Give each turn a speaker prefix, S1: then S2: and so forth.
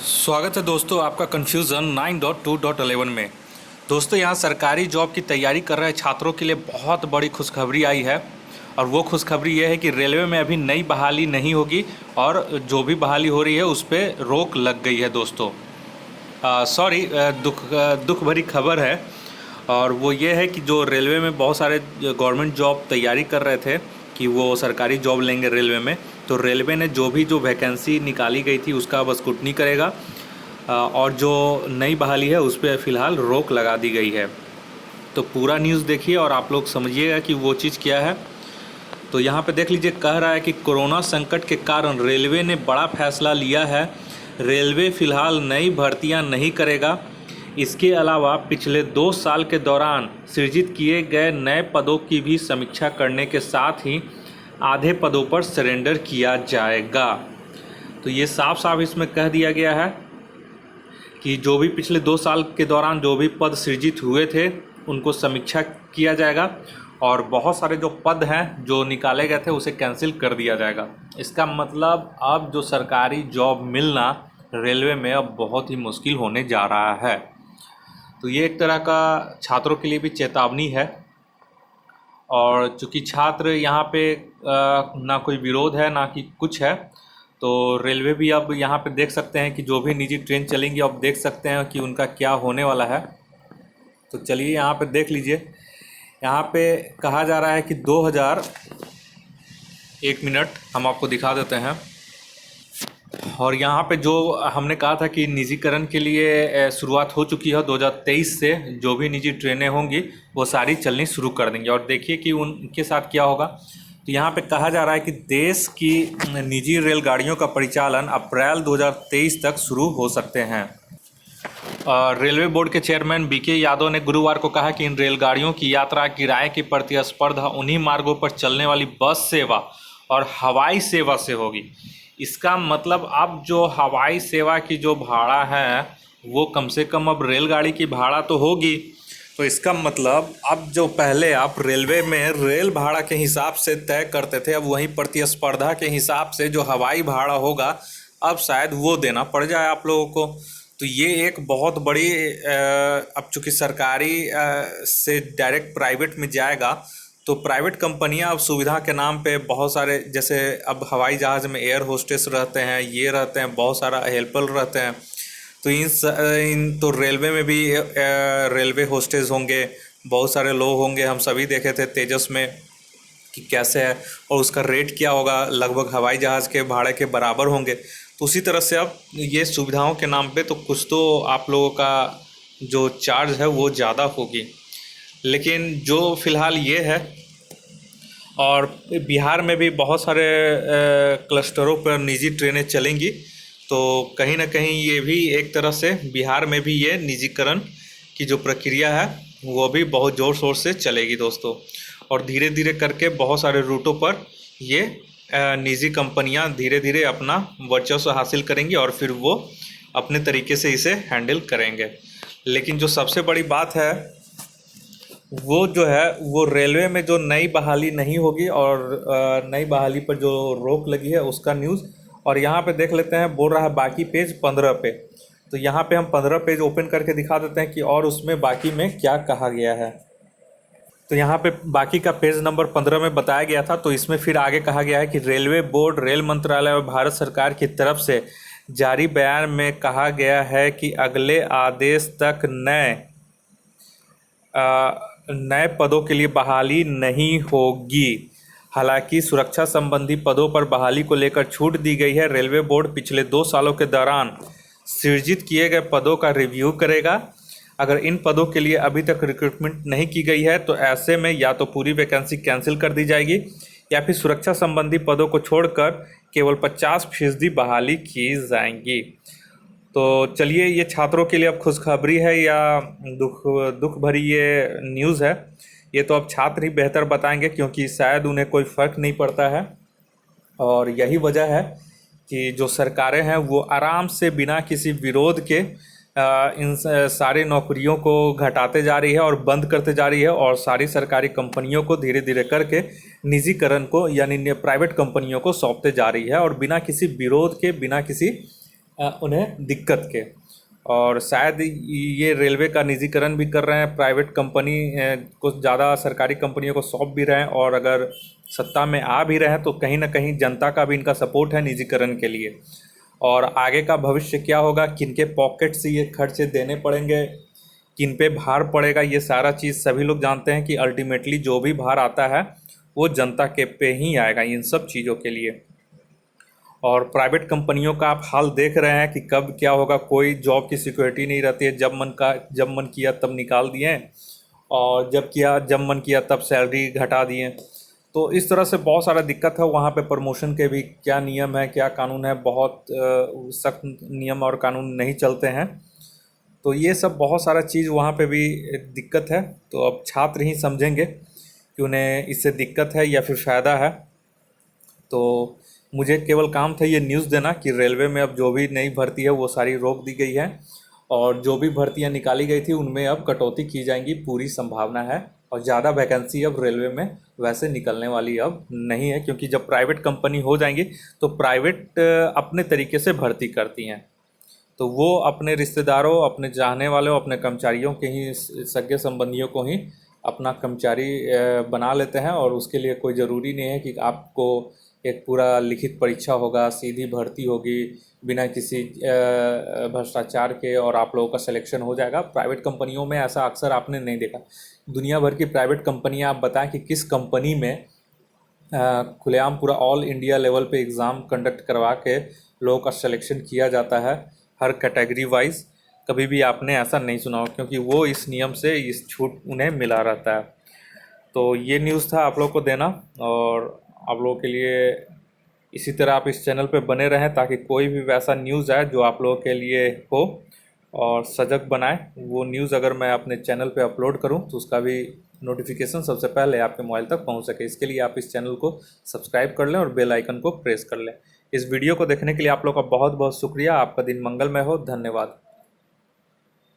S1: स्वागत है दोस्तों आपका कन्फ्यूज़न 9.2.11 में। दोस्तों यहाँ सरकारी जॉब की तैयारी कर रहे छात्रों के लिए बहुत बड़ी खुशखबरी आई है। और वो खुशखबरी ये है कि रेलवे में अभी नई बहाली नहीं होगी और जो भी बहाली हो रही है उस पर रोक लग गई है दोस्तों। सॉरी, दुख भरी खबर है। और वो ये है कि जो रेलवे में बहुत सारे गवर्नमेंट जॉब तैयारी कर रहे थे कि वो सरकारी जॉब लेंगे रेलवे में, तो रेलवे ने जो वैकेंसी निकाली गई थी उसका अब स्क्रूटनी करेगा। और जो नई बहाली है उस पर फ़िलहाल रोक लगा दी गई है। तो पूरा न्यूज़ देखिए और आप लोग समझिएगा कि वो चीज़ क्या है। तो यहाँ पे देख लीजिए, कह रहा है कि कोरोना संकट के कारण रेलवे ने बड़ा फैसला लिया है। रेलवे फ़िलहाल नई भर्तियाँ नहीं करेगा। इसके अलावा पिछले 2 साल के दौरान सृजित किए गए नए पदों की भी समीक्षा करने के साथ ही आधे पदों पर सरेंडर किया जाएगा। तो ये साफ साफ इसमें कह दिया गया है कि जो भी पिछले 2 साल के दौरान जो भी पद सृजित हुए थे उनको समीक्षा किया जाएगा और बहुत सारे जो पद हैं जो निकाले गए थे उसे कैंसिल कर दिया जाएगा। इसका मतलब अब जो सरकारी जॉब मिलना रेलवे में अब बहुत ही मुश्किल होने जा रहा है। तो ये एक तरह का छात्रों के लिए भी चेतावनी है। और चूँकि छात्र यहाँ पे ना कोई विरोध है ना कि कुछ है, तो रेलवे भी अब यहाँ पे देख सकते हैं कि जो भी निजी ट्रेन चलेंगी अब देख सकते हैं कि उनका क्या होने वाला है। तो चलिए यहाँ पे देख लीजिए, यहाँ पे कहा जा रहा है कि 1 मिनट हम आपको दिखा देते हैं। और यहाँ पे जो हमने कहा था कि निजीकरण के लिए शुरुआत हो चुकी है 2023 से, जो भी निजी ट्रेनें होंगी वो सारी चलनी शुरू कर देंगे। और देखिए कि उनके साथ क्या होगा। तो यहाँ पे कहा जा रहा है कि देश की निजी रेलगाड़ियों का परिचालन अप्रैल 2023 तक शुरू हो सकते हैं। रेलवे बोर्ड के चेयरमैन बीके यादव ने गुरुवार को कहा कि इन रेलगाड़ियों की यात्रा किराए की प्रतिस्पर्धा उन्हीं मार्गों पर चलने वाली बस सेवा और हवाई सेवा से होगी। इसका मतलब अब जो हवाई सेवा की जो भाड़ा है वो कम से कम अब रेलगाड़ी की भाड़ा तो होगी। तो इसका मतलब अब जो पहले आप रेलवे में रेल भाड़ा के हिसाब से तय करते थे, अब वहीं प्रतिस्पर्धा के हिसाब से जो हवाई भाड़ा होगा अब शायद वो देना पड़ जाए आप लोगों को। तो ये एक बहुत बड़ी अब चूँकि सरकारी से डायरेक्ट प्राइवेट में जाएगा, तो प्राइवेट कंपनियां अब सुविधा के नाम पे बहुत सारे, जैसे अब हवाई जहाज़ में एयर होस्टेस रहते हैं, ये रहते हैं, बहुत सारा हेल्पर रहते हैं। तो तो रेलवे में भी रेलवे होस्टेस होंगे, बहुत सारे लोग होंगे। हम सभी देखे थे तेजस में कि कैसे है और उसका रेट क्या होगा, लगभग हवाई जहाज़ के भाड़े के बराबर होंगे। तो उसी तरह से अब ये सुविधाओं के नाम पे तो कुछ तो आप लोगों का जो चार्ज है वो ज़्यादा होगी। लेकिन जो फ़िलहाल ये है, और बिहार में भी बहुत सारे क्लस्टरों पर निजी ट्रेनें चलेंगी, तो कहीं ना कहीं ये भी एक तरह से बिहार में भी ये निजीकरण की जो प्रक्रिया है वो भी बहुत ज़ोर शोर से चलेगी दोस्तों। और धीरे धीरे करके बहुत सारे रूटों पर ये निजी कंपनियां धीरे धीरे अपना वर्चस्व हासिल करेंगी और फिर वो अपने तरीके से इसे हैंडल करेंगे। लेकिन जो सबसे बड़ी बात है वो जो है वो रेलवे में जो नई बहाली नहीं होगी और नई बहाली पर जो रोक लगी है उसका न्यूज़। और यहाँ पे देख लेते हैं, बोल रहा है बाकी पेज 15 पे। तो यहाँ पे हम 15 पेज ओपन करके दिखा देते हैं कि और उसमें बाकी में क्या कहा गया है। तो यहाँ पे बाकी का पेज नंबर 15 में बताया गया था। तो इसमें फिर आगे कहा गया है कि रेलवे बोर्ड, रेल मंत्रालय और भारत सरकार की तरफ से जारी बयान में कहा गया है कि अगले आदेश तक नए पदों के लिए बहाली नहीं होगी। हालांकि सुरक्षा संबंधी पदों पर बहाली को लेकर छूट दी गई है। रेलवे बोर्ड पिछले 2 सालों के दौरान सृजित किए गए पदों का रिव्यू करेगा। अगर इन पदों के लिए अभी तक रिक्रूटमेंट नहीं की गई है तो ऐसे में या तो पूरी वैकेंसी कैंसिल कर दी जाएगी या फिर सुरक्षा संबंधी पदों को छोड़कर केवल 50% बहाली की जाएंगी। तो चलिए, ये छात्रों के लिए अब खुशखबरी है या दुख भरी ये न्यूज़ है, ये तो अब छात्र ही बेहतर बताएंगे, क्योंकि शायद उन्हें कोई फ़र्क नहीं पड़ता है। और यही वजह है कि जो सरकारें हैं वो आराम से बिना किसी विरोध के इन सारी नौकरियों को घटाते जा रही है और बंद करते जा रही है, और सारी सरकारी कंपनियों को धीरे धीरे करके निजीकरण को यानी प्राइवेट कंपनियों को सौंपते जा रही है, और बिना किसी विरोध के, बिना किसी उन्हें दिक्कत के। और शायद ये रेलवे का निजीकरण भी कर रहे हैं, प्राइवेट कंपनी को ज़्यादा सरकारी कंपनियों को सौंप भी रहे हैं, और अगर सत्ता में आ भी रहे हैं तो कहीं ना कहीं जनता का भी इनका सपोर्ट है निजीकरण के लिए। और आगे का भविष्य क्या होगा, किनके पॉकेट से ये खर्चे देने पड़ेंगे, किन पे भार पड़ेगा, ये सारा चीज़ सभी लोग जानते हैं कि अल्टीमेटली जो भी भार आता है वो जनता के पे ही आएगा इन सब चीज़ों के लिए। और प्राइवेट कंपनियों का आप हाल देख रहे हैं कि कब क्या होगा, कोई जॉब की सिक्योरिटी नहीं रहती है, जब मन किया तब निकाल दिए, और जब मन किया तब सैलरी घटा दिए। तो इस तरह से बहुत सारा दिक्कत है। वहाँ पे प्रमोशन के भी क्या नियम है, क्या कानून है, बहुत सख्त नियम और कानून नहीं चलते हैं। तो ये सब बहुत सारा चीज़ वहाँ पे भी दिक्कत है। तो अब छात्र ही समझेंगे कि उन्हें इससे दिक्कत है या फिर फ़ायदा है। तो मुझे केवल काम था ये न्यूज़ देना कि रेलवे में अब जो भी नई भर्ती है वो सारी रोक दी गई है, और जो भी भर्तियां निकाली गई थी उनमें अब कटौती की जाएंगी, पूरी संभावना है। और ज़्यादा वैकेंसी अब रेलवे में वैसे निकलने वाली अब नहीं है, क्योंकि जब प्राइवेट कंपनी हो जाएंगी तो प्राइवेट अपने तरीके से भर्ती करती हैं। तो वो अपने रिश्तेदारों, अपने चाहने वालों, अपने कर्मचारियों के ही, सगे संबंधियों को ही अपना कर्मचारी बना लेते हैं। और उसके लिए कोई ज़रूरी नहीं है कि आपको एक पूरा लिखित परीक्षा होगा, सीधी भर्ती होगी बिना किसी भ्रष्टाचार के, और आप लोगों का सिलेक्शन हो जाएगा। प्राइवेट कंपनियों में ऐसा अक्सर आपने नहीं देखा। दुनिया भर की प्राइवेट कंपनियां, आप बताएं कि किस कंपनी में खुलेआम पूरा ऑल इंडिया लेवल पे एग्ज़ाम कंडक्ट करवा के लोगों का सिलेक्शन किया जाता है हर कैटेगरी वाइज। कभी भी आपने ऐसा नहीं सुना हो, क्योंकि वो इस नियम से इस छूट उन्हें मिला रहता है। तो ये न्यूज़ था आप लोग को देना, और आप लोगों के लिए इसी तरह आप इस चैनल पे बने रहें ताकि कोई भी वैसा न्यूज़ आए जो आप लोगों के लिए हो और सजग बनाए। वो न्यूज़ अगर मैं अपने चैनल पे अपलोड करूं तो उसका भी नोटिफिकेशन सबसे पहले आपके मोबाइल तक पहुंच सके। इसके लिए आप इस चैनल को सब्सक्राइब कर लें और बेल आइकन को प्रेस कर लें। इस वीडियो को देखने के लिए आप लोग का बहुत बहुत शुक्रिया। आपका दिन मंगलमय हो। धन्यवाद।